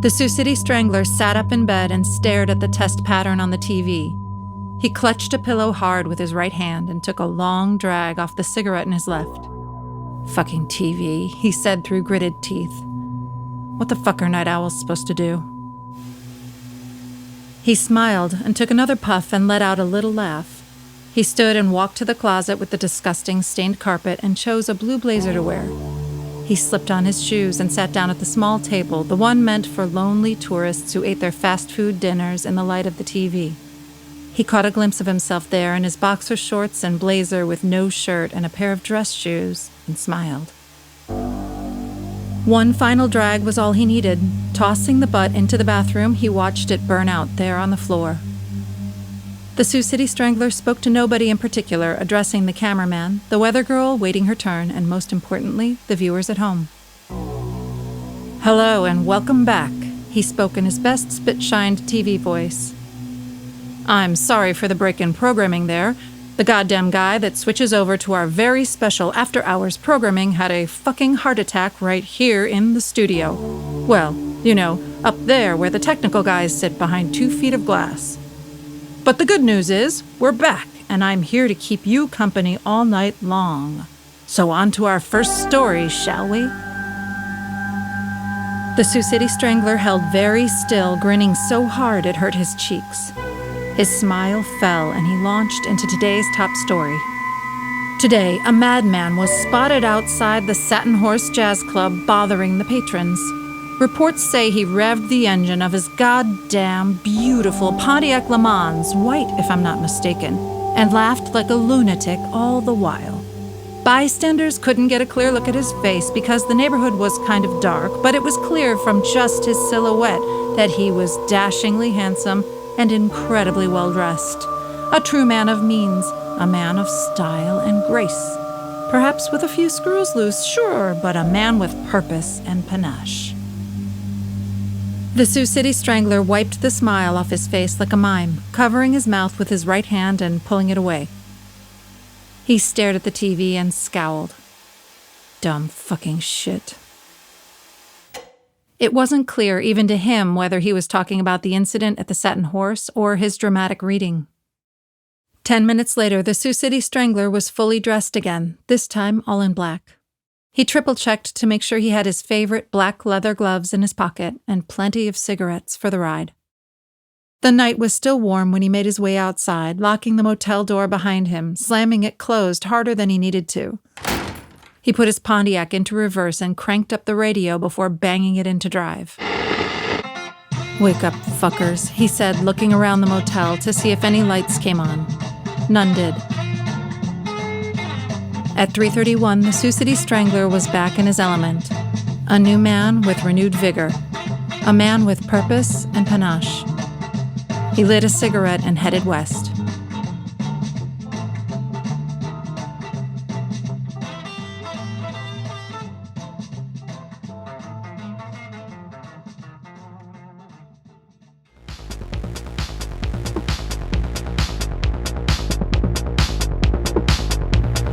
The Sioux City strangler sat up in bed and stared at the test pattern on the TV. He clutched a pillow hard with his right hand and took a long drag off the cigarette in his left. "Fucking TV," he said through gritted teeth. "What the fuck are night owls supposed to do?" He smiled and took another puff and let out a little laugh. He stood and walked to the closet with the disgusting stained carpet and chose a blue blazer to wear. He slipped on his shoes and sat down at the small table, the one meant for lonely tourists who ate their fast food dinners in the light of the TV. He caught a glimpse of himself there in his boxer shorts and blazer with no shirt and a pair of dress shoes, and smiled. One final drag was all he needed. Tossing the butt into the bathroom, he watched it burn out there on the floor. The Sioux City strangler spoke to nobody in particular, addressing the cameraman, the weather girl waiting her turn, and most importantly, the viewers at home. "Hello and welcome back," he spoke in his best spit-shined TV voice. "I'm sorry for the break in programming there. The goddamn guy that switches over to our very special after-hours programming had a fucking heart attack right here in the studio. Well, you know, up there where the technical guys sit behind 2 feet of glass. But the good news is, we're back, and I'm here to keep you company all night long. So on to our first story, shall we?" The Sioux City strangler held very still, grinning so hard it hurt his cheeks. His smile fell, and he launched into today's top story. Today, a madman was spotted outside the Satin Horse Jazz Club bothering the patrons. Reports say he revved the engine of his goddamn beautiful Pontiac Le Mans, white if I'm not mistaken, and laughed like a lunatic all the while. Bystanders couldn't get a clear look at his face because the neighborhood was kind of dark, but it was clear from just his silhouette that he was dashingly handsome and incredibly well-dressed. A true man of means, a man of style and grace. Perhaps with a few screws loose, sure, but a man with purpose and panache. The Sioux City strangler wiped the smile off his face like a mime, covering his mouth with his right hand and pulling it away. He stared at the TV and scowled. Dumb fucking shit. It wasn't clear even to him whether he was talking about the incident at the Satin Horse or his dramatic reading. 10 minutes later, the Sioux City strangler was fully dressed again, this time all in black. He triple-checked to make sure he had his favorite black leather gloves in his pocket and plenty of cigarettes for the ride. The night was still warm when he made his way outside, locking the motel door behind him, slamming it closed harder than he needed to. He put his Pontiac into reverse and cranked up the radio before banging it into drive. "Wake up, fuckers," he said, looking around the motel to see if any lights came on. None did. At 3:31, the Sioux City strangler was back in his element. A new man with renewed vigor. A man with purpose and panache. He lit a cigarette and headed west.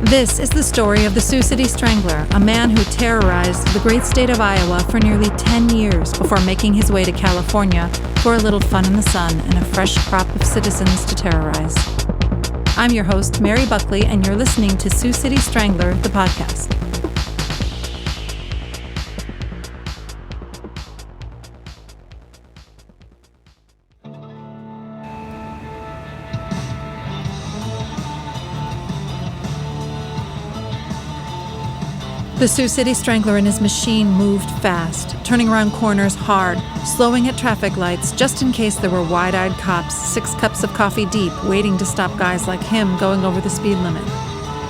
This is the story of the Sioux City strangler, a man who terrorized the great state of Iowa for nearly 10 years before making his way to California for a little fun in the sun and a fresh crop of citizens to terrorize. I'm your host, Mary Buckley, and you're listening to Sioux City Strangler, the podcast. The Sioux City strangler and his machine moved fast, turning around corners hard, slowing at traffic lights just in case there were wide-eyed cops 6 cups of coffee deep waiting to stop guys like him going over the speed limit.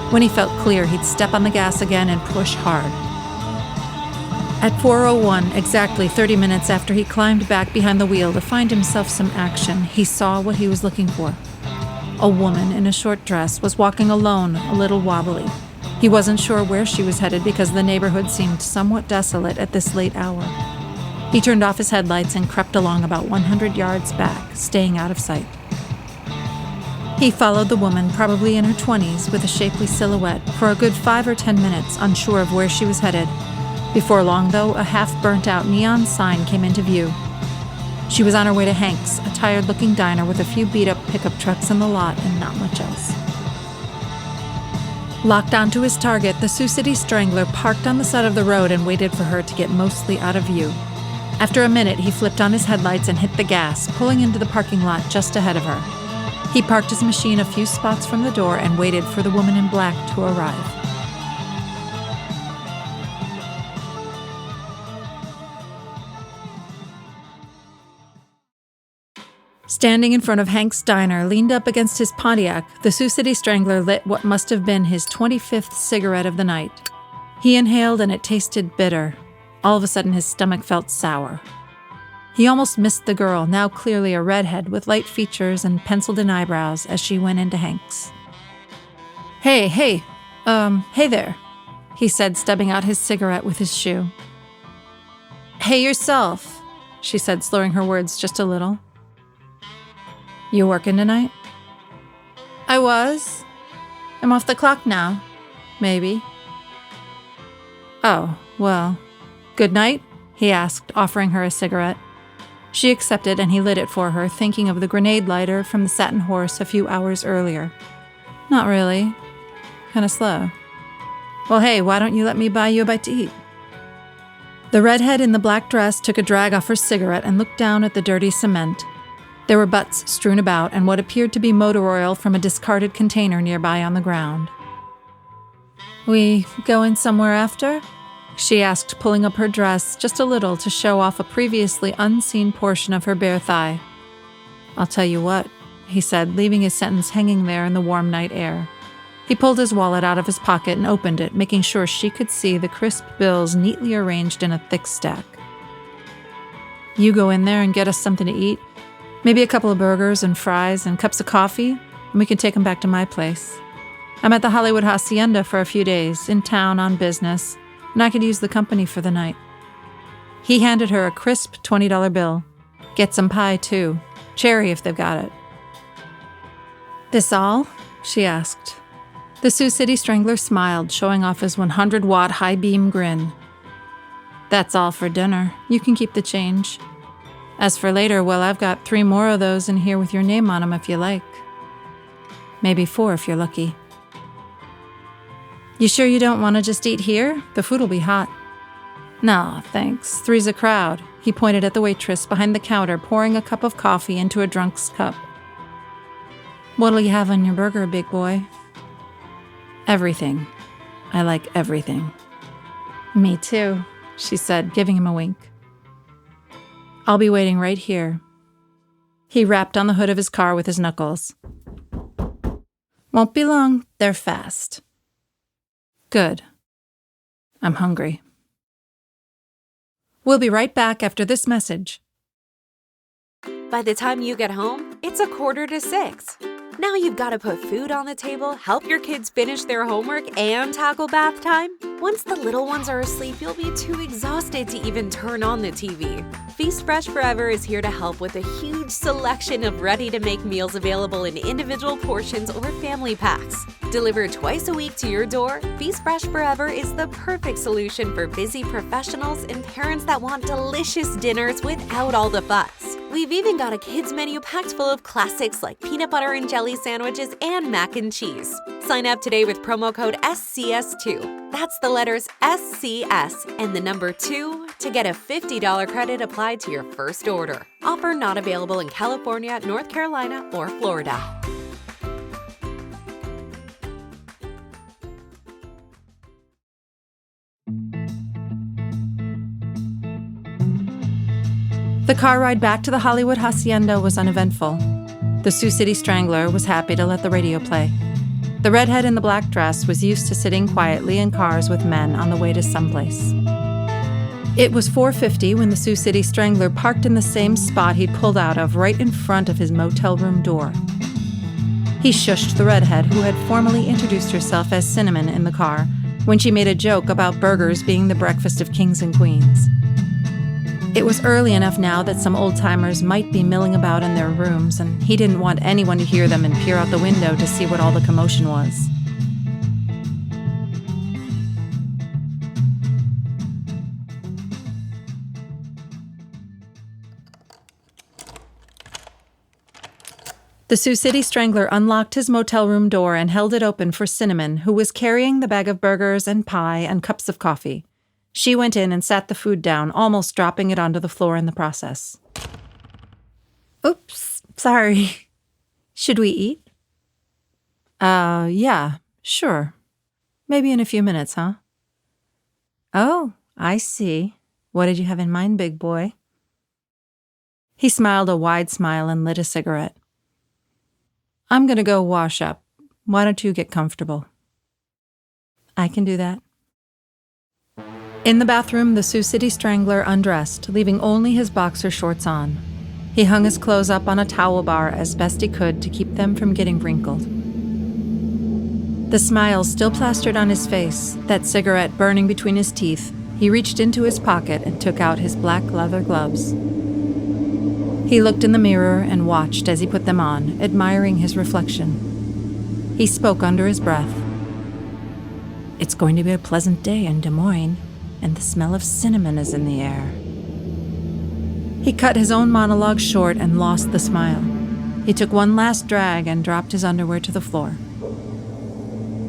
When he felt clear, he'd step on the gas again and push hard. At 4:01, exactly 30 minutes after he climbed back behind the wheel to find himself some action, he saw what he was looking for. A woman in a short dress was walking alone, a little wobbly. He wasn't sure where she was headed because the neighborhood seemed somewhat desolate at this late hour. He turned off his headlights and crept along about 100 yards back, staying out of sight. He followed the woman, probably in her 20s, with a shapely silhouette, for a good 5 or 10 minutes, unsure of where she was headed. Before long, though, a half-burnt-out neon sign came into view. She was on her way to Hank's, a tired-looking diner with a few beat-up pickup trucks in the lot and not much else. Locked onto his target, the Sioux City Strangler parked on the side of the road and waited for her to get mostly out of view. After a minute, he flipped on his headlights and hit the gas, pulling into the parking lot just ahead of her. He parked his machine a few spots from the door and waited for the woman in black to arrive. Standing in front of Hank's diner, leaned up against his Pontiac, the Sioux City Strangler lit what must have been his 25th cigarette of the night. He inhaled and it tasted bitter. All of a sudden his stomach felt sour. He almost missed the girl, now clearly a redhead with light features and penciled-in eyebrows, as she went into Hank's. Hey there, he said, stubbing out his cigarette with his shoe. Hey yourself, she said, slurring her words just a little. You working tonight? I was. I'm off the clock now. Maybe. Oh, well. Good night? He asked, offering her a cigarette. She accepted and he lit it for her, thinking of the grenade lighter from the Satin Horse a few hours earlier. Not really. Kinda slow. Well, hey, why don't you let me buy you a bite to eat? The redhead in the black dress took a drag off her cigarette and looked down at the dirty cement. There were butts strewn about and what appeared to be motor oil from a discarded container nearby on the ground. We going somewhere after? She asked, pulling up her dress just a little to show off a previously unseen portion of her bare thigh. I'll tell you what, he said, leaving his sentence hanging there in the warm night air. He pulled his wallet out of his pocket and opened it, making sure she could see the crisp bills neatly arranged in a thick stack. You go in there and get us something to eat. Maybe a couple of burgers and fries and cups of coffee, and we can take them back to my place. I'm at the Hollywood Hacienda for a few days, in town on business, and I could use the company for the night. He handed her a crisp $20 bill. Get some pie, too. Cherry, if they've got it. This all? She asked. The Sioux City Strangler smiled, showing off his 100-watt high-beam grin. That's all for dinner. You can keep the change. As for later, well, I've got 3 more of those in here with your name on them if you like. Maybe 4 if you're lucky. You sure you don't want to just eat here? The food will be hot. No, thanks. 3's a crowd. He pointed at the waitress behind the counter, pouring a cup of coffee into a drunk's cup. What'll you have on your burger, big boy? Everything. I like everything. Me too, she said, giving him a wink. I'll be waiting right here. He rapped on the hood of his car with his knuckles. Won't be long. They're fast. Good. I'm hungry. We'll be right back after this message. By the time you get home, it's 5:45. Now you've got to put food on the table, help your kids finish their homework, and tackle bath time. Once the little ones are asleep, you'll be too exhausted to even turn on the TV. Feast Fresh Forever is here to help with a huge selection of ready-to-make meals available in individual portions or family packs. Delivered twice a week to your door, Feast Fresh Forever is the perfect solution for busy professionals and parents that want delicious dinners without all the fuss. We've even got a kids menu packed full of classics like peanut butter and jelly sandwiches and mac and cheese. Sign up today with promo code SCS2. That's the letters SCS and the number 2 to get a $50 credit applied to your first order. Offer not available in California, North Carolina, or Florida. The car ride back to the Hollywood Hacienda was uneventful. The Sioux City Strangler was happy to let the radio play. The redhead in the black dress was used to sitting quietly in cars with men on the way to someplace. It was 4:50 when the Sioux City Strangler parked in the same spot he'd pulled out of, right in front of his motel room door. He shushed the redhead, who had formally introduced herself as Cinnamon in the car, when she made a joke about burgers being the breakfast of kings and queens. It was early enough now that some old-timers might be milling about in their rooms, and he didn't want anyone to hear them and peer out the window to see what all the commotion was. The Sioux City Strangler unlocked his motel room door and held it open for Cinnamon, who was carrying the bag of burgers and pie and cups of coffee. She went in and sat the food down, almost dropping it onto the floor in the process. Oops, sorry. Should we eat? Yeah, sure. Maybe in a few minutes, huh? Oh, I see. What did you have in mind, big boy? He smiled a wide smile and lit a cigarette. I'm going to go wash up. Why don't you get comfortable? I can do that. In the bathroom, the Sioux City Strangler undressed, leaving only his boxer shorts on. He hung his clothes up on a towel bar as best he could to keep them from getting wrinkled. The smile still plastered on his face, that cigarette burning between his teeth, he reached into his pocket and took out his black leather gloves. He looked in the mirror and watched as he put them on, admiring his reflection. He spoke under his breath. It's going to be a pleasant day in Des Moines, and the smell of cinnamon is in the air. He cut his own monologue short and lost the smile. He took one last drag and dropped his underwear to the floor.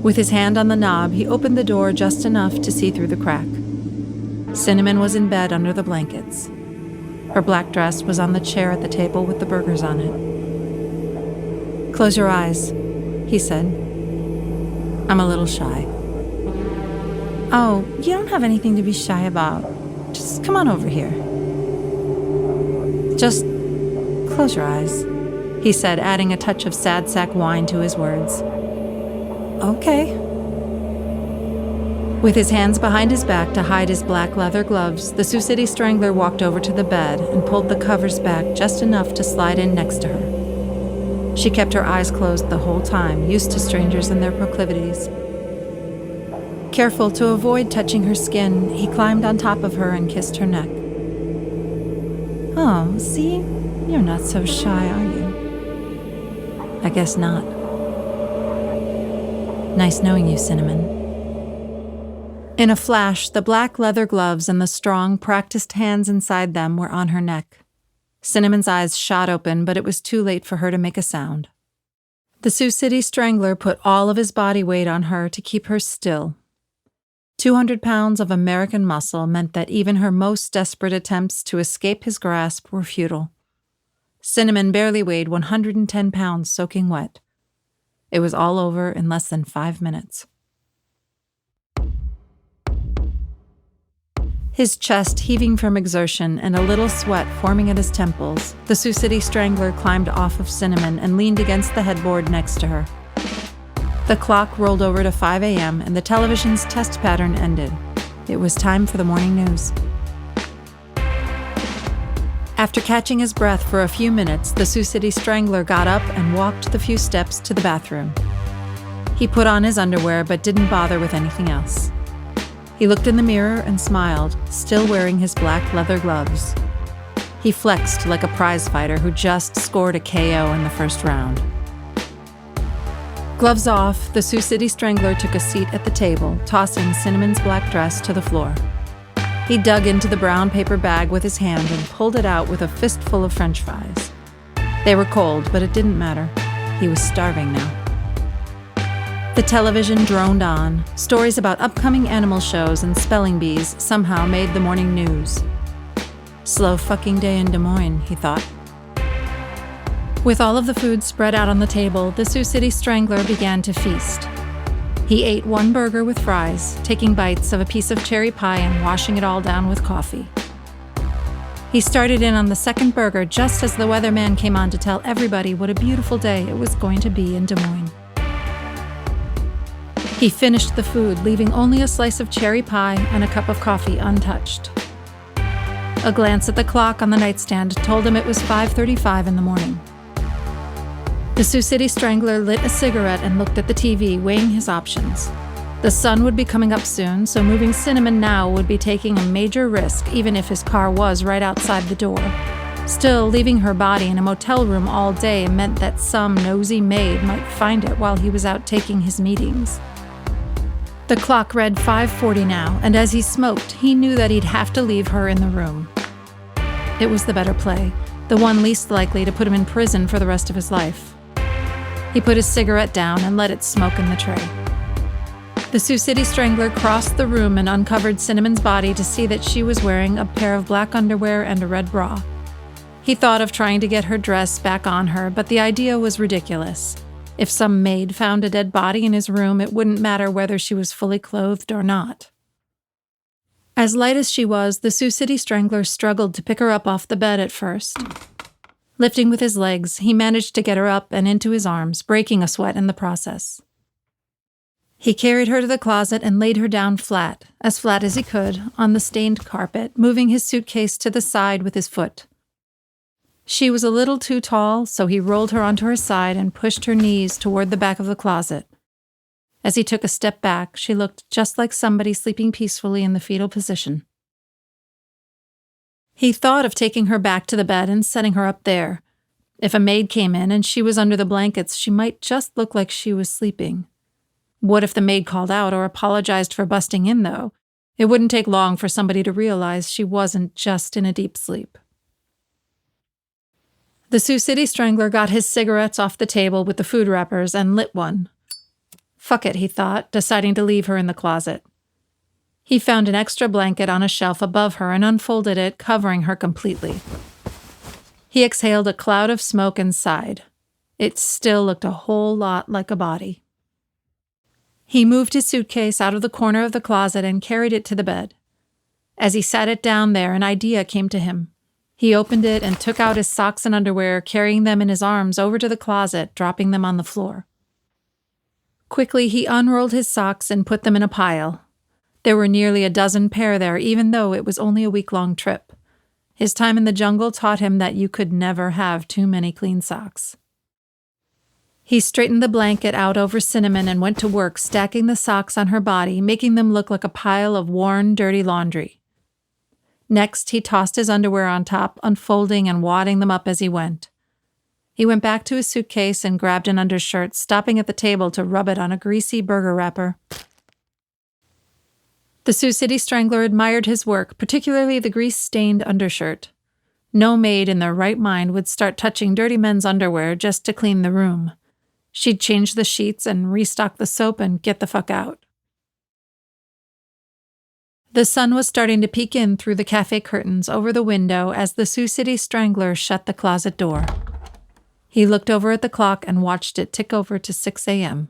With his hand on the knob, he opened the door just enough to see through the crack. Cinnamon was in bed under the blankets. Her black dress was on the chair at the table with the burgers on it. Close your eyes, he said. I'm a little shy. Oh, you don't have anything to be shy about. Just come on over here. Just close your eyes, he said, adding a touch of sad sack wine to his words. Okay. With his hands behind his back to hide his black leather gloves, the Sioux City Strangler walked over to the bed and pulled the covers back just enough to slide in next to her. She kept her eyes closed the whole time, used to strangers and their proclivities. Careful to avoid touching her skin, he climbed on top of her and kissed her neck. Oh, see? You're not so shy, are you? I guess not. Nice knowing you, Cinnamon. In a flash, the black leather gloves and the strong, practiced hands inside them were on her neck. Cinnamon's eyes shot open, but it was too late for her to make a sound. The Sioux City Strangler put all of his body weight on her to keep her still. 200 pounds of American muscle meant that even her most desperate attempts to escape his grasp were futile. Cinnamon barely weighed 110 pounds soaking wet. It was all over in less than 5 minutes. His chest heaving from exertion and a little sweat forming at his temples, the Sioux City Strangler climbed off of Cinnamon and leaned against the headboard next to her. The clock rolled over to 5 a.m. and the television's test pattern ended. It was time for the morning news. After catching his breath for a few minutes, the Sioux City Strangler got up and walked the few steps to the bathroom. He put on his underwear but didn't bother with anything else. He looked in the mirror and smiled, still wearing his black leather gloves. He flexed like a prize fighter who just scored a KO in the first round. Gloves off, the Sioux City Strangler took a seat at the table, tossing Cinnamon's black dress to the floor. He dug into the brown paper bag with his hand and pulled it out with a fistful of French fries. They were cold, but it didn't matter. He was starving now. The television droned on. Stories about upcoming animal shows and spelling bees somehow made the morning news. Slow fucking day in Des Moines, he thought. With all of the food spread out on the table, the Sioux City Strangler began to feast. He ate one burger with fries, taking bites of a piece of cherry pie and washing it all down with coffee. He started in on the second burger just as the weatherman came on to tell everybody what a beautiful day it was going to be in Des Moines. He finished the food, leaving only a slice of cherry pie and a cup of coffee untouched. A glance at the clock on the nightstand told him it was 5:35 in the morning. The Sioux City Strangler lit a cigarette and looked at the TV, weighing his options. The sun would be coming up soon, so moving Cinnamon now would be taking a major risk, even if his car was right outside the door. Still, leaving her body in a motel room all day meant that some nosy maid might find it while he was out taking his meetings. The clock read 5:40 now, and as he smoked, he knew that he'd have to leave her in the room. It was the better play, the one least likely to put him in prison for the rest of his life. He put his cigarette down and let it smoke in the tray. The Sioux City strangler crossed the room and uncovered Cinnamon's body to see that she was wearing a pair of black underwear and a red bra. He thought of trying to get her dress back on her, but the idea was ridiculous. If some maid found a dead body in his room, it wouldn't matter whether she was fully clothed or not. As light as she was, the Sioux City strangler struggled to pick her up off the bed at first. Lifting with his legs, he managed to get her up and into his arms, breaking a sweat in the process. He carried her to the closet and laid her down flat as he could, on the stained carpet, moving his suitcase to the side with his foot. She was a little too tall, so he rolled her onto her side and pushed her knees toward the back of the closet. As he took a step back, she looked just like somebody sleeping peacefully in the fetal position. He thought of taking her back to the bed and setting her up there. If a maid came in and she was under the blankets, she might just look like she was sleeping. What if the maid called out or apologized for busting in, though? It wouldn't take long for somebody to realize she wasn't just in a deep sleep. The Sioux City strangler got his cigarettes off the table with the food wrappers and lit one. Fuck it, he thought, deciding to leave her in the closet. He found an extra blanket on a shelf above her and unfolded it, covering her completely. He exhaled a cloud of smoke and sighed. It still looked a whole lot like a body. He moved his suitcase out of the corner of the closet and carried it to the bed. As he sat it down there, an idea came to him. He opened it and took out his socks and underwear, carrying them in his arms over to the closet, dropping them on the floor. Quickly, he unrolled his socks and put them in a pile. There were nearly a dozen pair there, even though it was only a week-long trip. His time in the jungle taught him that you could never have too many clean socks. He straightened the blanket out over Cinnamon and went to work stacking the socks on her body, making them look like a pile of worn, dirty laundry. Next, he tossed his underwear on top, unfolding and wadding them up as he went. He went back to his suitcase and grabbed an undershirt, stopping at the table to rub it on a greasy burger wrapper. The Sioux City strangler admired his work, particularly the grease-stained undershirt. No maid in their right mind would start touching dirty men's underwear just to clean the room. She'd change the sheets and restock the soap and get the fuck out. The sun was starting to peek in through the cafe curtains over the window as the Sioux City strangler shut the closet door. He looked over at the clock and watched it tick over to 6 a.m.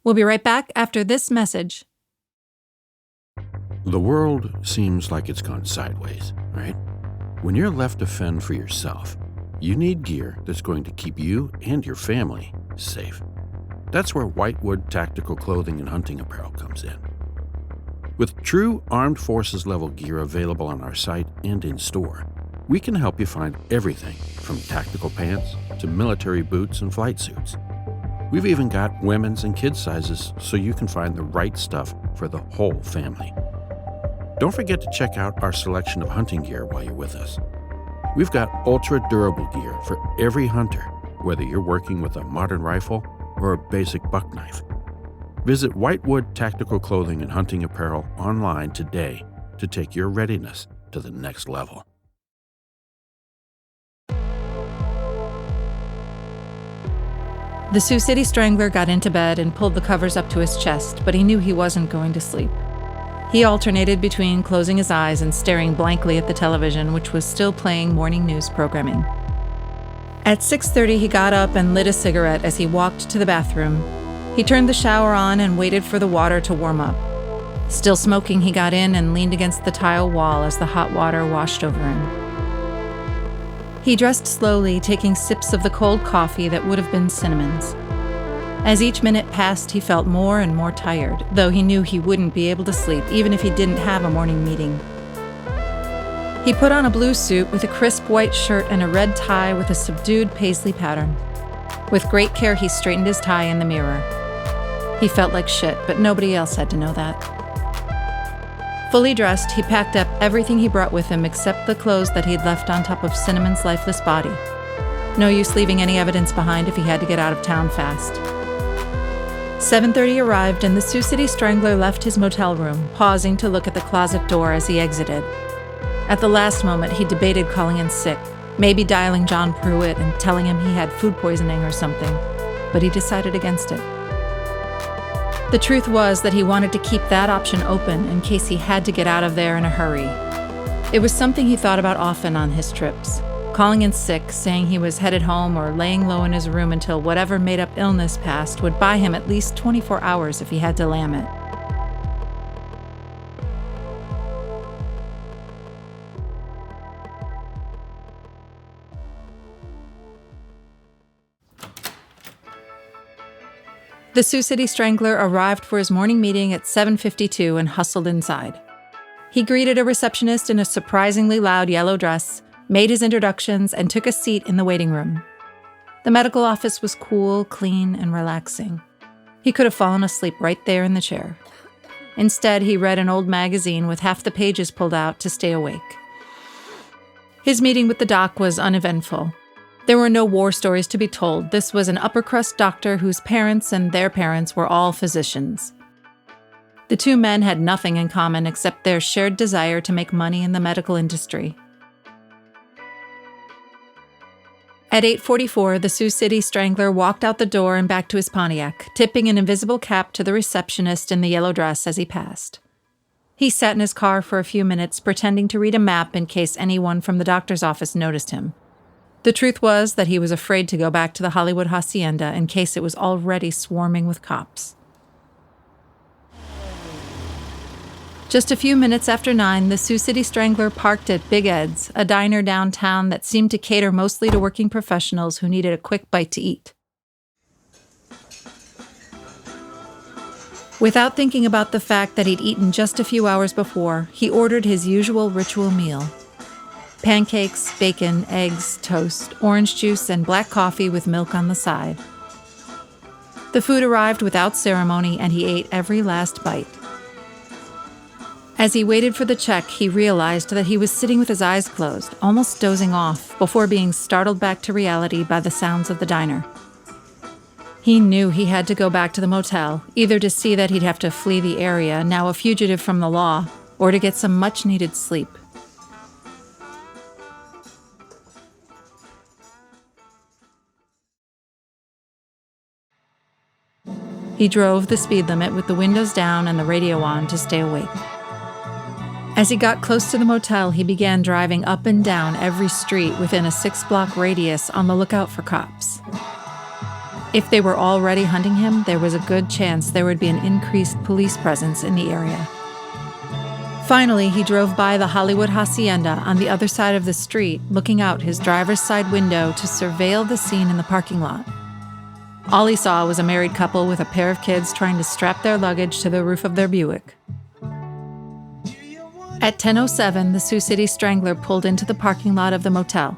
We'll be right back after this message. The world seems like it's gone sideways, right? When you're left to fend for yourself, you need gear that's going to keep you and your family safe. That's where Whitewood Tactical Clothing and Hunting Apparel comes in. With true armed forces level gear available on our site and in store, we can help you find everything from tactical pants to military boots and flight suits. We've even got women's and kids' sizes so you can find the right stuff for the whole family. Don't forget to check out our selection of hunting gear while you're with us. We've got ultra-durable gear for every hunter, whether you're working with a modern rifle or a basic buck knife. Visit Whitewood Tactical Clothing and Hunting Apparel online today to take your readiness to the next level. The Sioux City strangler got into bed and pulled the covers up to his chest, but he knew he wasn't going to sleep. He alternated between closing his eyes and staring blankly at the television, which was still playing morning news programming. At 6:30, he got up and lit a cigarette as he walked to the bathroom. He turned the shower on and waited for the water to warm up. Still smoking, he got in and leaned against the tile wall as the hot water washed over him. He dressed slowly, taking sips of the cold coffee that would have been Cinnamon's. As each minute passed, he felt more and more tired, though he knew he wouldn't be able to sleep even if he didn't have a morning meeting. He put on a blue suit with a crisp white shirt and a red tie with a subdued paisley pattern. With great care, he straightened his tie in the mirror. He felt like shit, but nobody else had to know that. Fully dressed, he packed up everything he brought with him except the clothes that he'd left on top of Cinnamon's lifeless body. No use leaving any evidence behind if he had to get out of town fast. 7:30 arrived and the Sioux City strangler left his motel room, pausing to look at the closet door as he exited. At the last moment, he debated calling in sick, maybe dialing John Pruitt and telling him he had food poisoning or something, but he decided against it. The truth was that he wanted to keep that option open in case he had to get out of there in a hurry. It was something he thought about often on his trips, calling in sick, saying he was headed home, or laying low in his room until whatever made-up illness passed would buy him at least 24 hours if he had to lam it. The Sioux City Strangler arrived for his morning meeting at 7:52 and hustled inside. He greeted a receptionist in a surprisingly loud yellow dress, made his introductions, and took a seat in the waiting room. The medical office was cool, clean, and relaxing. He could have fallen asleep right there in the chair. Instead, he read an old magazine with half the pages pulled out to stay awake. His meeting with the doc was uneventful. There were no war stories to be told. This was an upper-crust doctor whose parents and their parents were all physicians. The two men had nothing in common except their shared desire to make money in the medical industry. At 8:44, the Sioux City Strangler walked out the door and back to his Pontiac, tipping an invisible cap to the receptionist in the yellow dress as he passed. He sat in his car for a few minutes, pretending to read a map in case anyone from the doctor's office noticed him. The truth was that he was afraid to go back to the Hollywood Hacienda in case it was already swarming with cops. Just a few minutes after 9, the Sioux City Strangler parked at Big Ed's, a diner downtown that seemed to cater mostly to working professionals who needed a quick bite to eat. Without thinking about the fact that he'd eaten just a few hours before, he ordered his usual ritual meal. Pancakes, bacon, eggs, toast, orange juice, and black coffee with milk on the side. The food arrived without ceremony, and he ate every last bite. As he waited for the check, he realized that he was sitting with his eyes closed, almost dozing off, before being startled back to reality by the sounds of the diner. He knew he had to go back to the motel, either to see that he'd have to flee the area, now a fugitive from the law, or to get some much-needed sleep. He drove the speed limit with the windows down and the radio on to stay awake. As he got close to the motel, he began driving up and down every street within a 6-block radius on the lookout for cops. If they were already hunting him, there was a good chance there would be an increased police presence in the area. Finally, he drove by the Hollywood Hacienda on the other side of the street, looking out his driver's side window to surveil the scene in the parking lot. All he saw was a married couple with a pair of kids trying to strap their luggage to the roof of their Buick. At 10:07, the Sioux City Strangler pulled into the parking lot of the motel.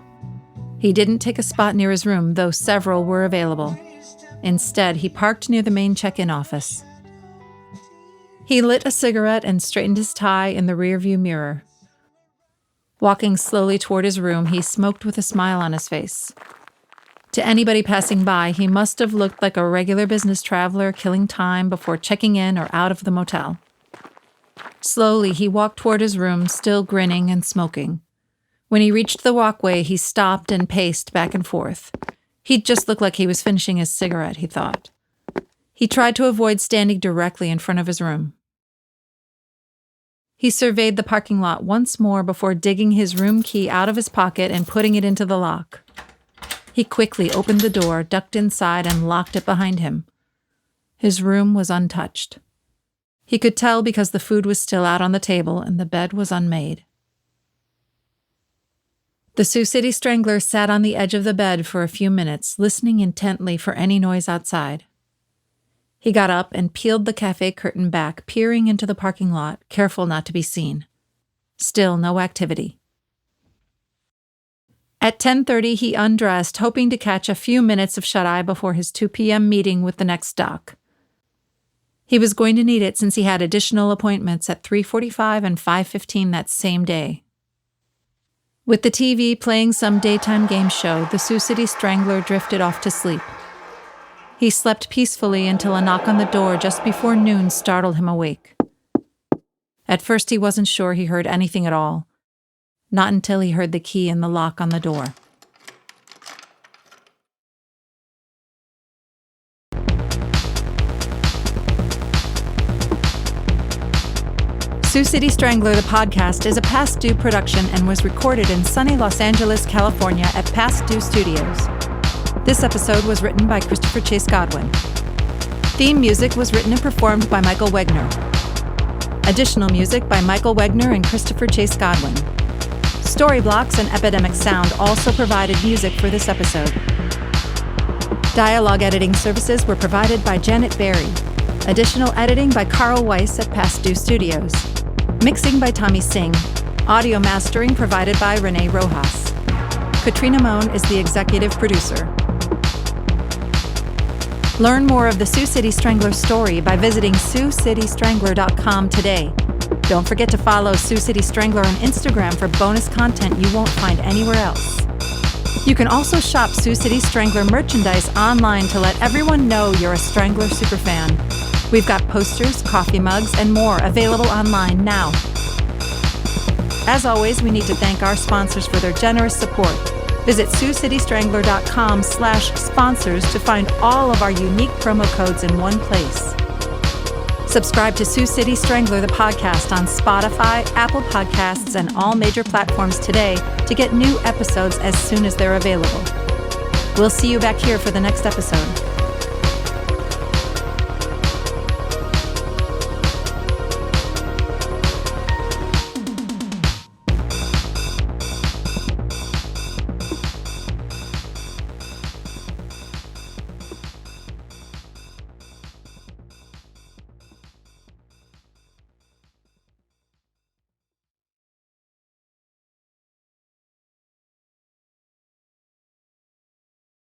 He didn't take a spot near his room, though several were available. Instead, he parked near the main check-in office. He lit a cigarette and straightened his tie in the rearview mirror. Walking slowly toward his room, he smoked with a smile on his face. To anybody passing by, he must have looked like a regular business traveler killing time before checking in or out of the motel. Slowly, he walked toward his room, still grinning and smoking. When he reached the walkway, he stopped and paced back and forth. He'd just look like he was finishing his cigarette, he thought. He tried to avoid standing directly in front of his room. He surveyed the parking lot once more before digging his room key out of his pocket and putting it into the lock. He quickly opened the door, ducked inside, and locked it behind him. His room was untouched. He could tell because the food was still out on the table and the bed was unmade. The Sioux City Strangler sat on the edge of the bed for a few minutes, listening intently for any noise outside. He got up and peeled the cafe curtain back, peering into the parking lot, careful not to be seen. Still no activity. At 10:30, he undressed, hoping to catch a few minutes of shut-eye before his 2 p.m. meeting with the next doc. He was going to need it since he had additional appointments at 3:45 and 5:15 that same day. With the TV playing some daytime game show, the Sioux City Strangler drifted off to sleep. He slept peacefully until a knock on the door just before noon startled him awake. At first, he wasn't sure he heard anything at all. not until he heard the key in the lock on the door. Sioux City Strangler, the podcast, is a Past Due production and was recorded in sunny Los Angeles, California at Past Due Studios. This episode was written by Christopher Chase Godwin. Theme music was written and performed by Michael Wegner. Additional music by Michael Wegner and Christopher Chase Godwin. Storyblocks and Epidemic Sound also provided music for this episode. Dialogue editing services were provided by Janet Berry. Additional editing by Karl Weiss at Past Due Studios. Mixing by Tommy Singh. Audio mastering provided by Renee Rojas. Katrina Moan is the executive producer. Learn more of the Sioux City Strangler story by visiting SiouxCityStrangler.com today. Don't forget to follow Sioux City Strangler on Instagram for bonus content you won't find anywhere else. You can also shop Sioux City Strangler merchandise online to let everyone know you're a Strangler superfan. We've got posters, coffee mugs, and more available online now. As always, we need to thank our sponsors for their generous support. Visit SiouxCityStrangler.com/sponsors to find all of our unique promo codes in one place. Subscribe to Sioux City Strangler, the podcast, on Spotify, Apple Podcasts, and all major platforms today to get new episodes as soon as they're available. We'll see you back here for the next episode.